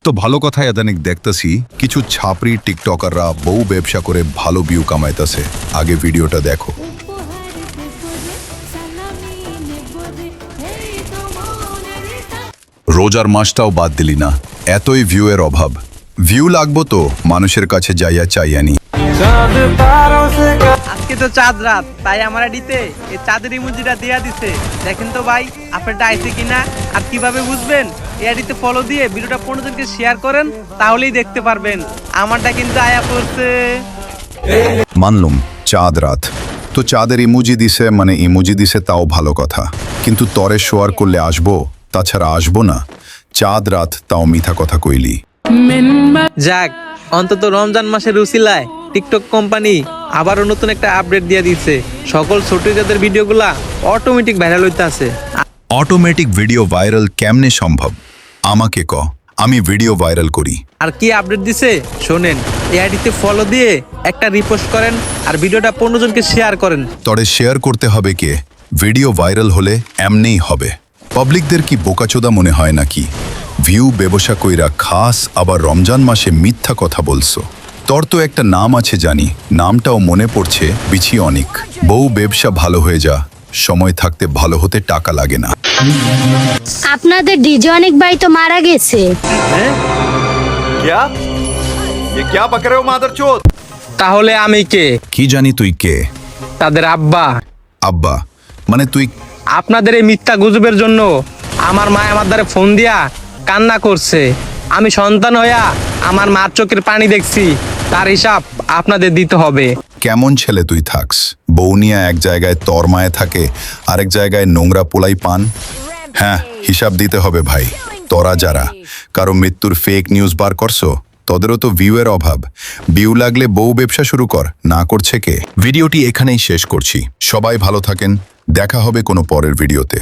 তো ভালো কথাই আদানিক দেখতেছি কিছু ছাপরি টিকটকাররা বউ ব্যবসা করে ভালো ভিউ কামাইতেছে। আগে ভিডিওটা দেখো। রোজার মাসটাও বাদ দিলি না, এতই ভিউয়ের অভাব। ভিউ লাগবো তো মানুষের কাছে যাইয়া চাইয়ানি। আজকে তো চাঁদ রাত, তাই আমার আইডিতে এই চাঁদের ইমোজিটা দিয়া দিছে। দেখেন তো ভাই আপনারটা আইছে কিনা, আর কিভাবে বুঝবেন? এই আইডিতে ফলো দিয়ে ভিডিওটা 15 জনকে শেয়ার করেন, তাহলেই দেখতে পারবেন আমারটা কিন্তু আয়া পড়ছে। মানলুম চাঁদ রাত, তো চাঁদের ইমোজি দিছে মানে ইমোজি দিছে তাও ভালো কথা, কিন্তু তরে শোয়ার করলে আসবো, তাছাড়া আসবো না। চাঁদ রাত তাও মিথা কথা কইলি। যাক, অন্তত রমজান মাসের উসিলায় টিকটক কোম্পানি আবারও নতুন একটা আপডেট দিয়ে দিচ্ছে। সকল ছোট জাতের ভিডিওগুলা অটোমেটিক ভাইরাল হইতে আছে। অটোমেটিক ভিডিও ভাইরাল কেমনে সম্ভব? আমাকে ক, আমি ভিডিও ভাইরাল করি। আর কি আপডেট দিছে শোনেন, এই আইডিতে ফলো দিয়ে একটা রিপোস্ট করেন আর ভিডিওটা 15 জনকে শেয়ার করেন। তরে শেয়ার করতে হবে কে? ভিডিও ভাইরাল হলে এমনিই হবে। পাবলিকদের কি বোকাচোদা মনে হয় নাকি? ভিউ ব্যবসা কইরা খাস আবার রমজান মাসে মিথ্যা কথা বলছো। তোর তো একটা নাম আছে জানি, নামটাও মনে পড়ছে, বিছি অনেক। বউ ব্যবসা ভালো হয়ে যা, সময় থাকতে ভালো হতে টাকা লাগে না। আপনাদের ডিজে অনেক ভাই তো মারা গেছে। क्या? ये क्या बक रहे हो मादरचोद? তাহলে আমি কে? কি জানি তুই কে? তাদের আব্বা। আব্বা মানে তুই? আপনাদের এই মিথ্যা গুজবের জন্য আমার মা আমার দ্বারে ফোন দিয়া কান্না করছে। আমি সন্তান হইয়া আমার মার চোখের পানি দেখছি, তার হিসাব আপনাদের দিতে হবে। কেমন ছেলে তুই থাকস? বউ নিয়ে এক জায়গায় তরমায়ে থাকে, আরেক জায়গায় নোংরা পোলাই পান। হ্যাঁ, হিসাব দিতে হবে ভাই। তোরা যারা কারো মৃত্যুর ফেক নিউজ বার করছো, তোদেরও তো ভিউয়ের অভাব। ভিউ লাগলে বউ ব্যবসা শুরু কর, না করছে কে? ভিডিওটি এখানেই শেষ করছি। সবাই ভালো থাকেন, দেখা হবে কোনো পরের ভিডিওতে।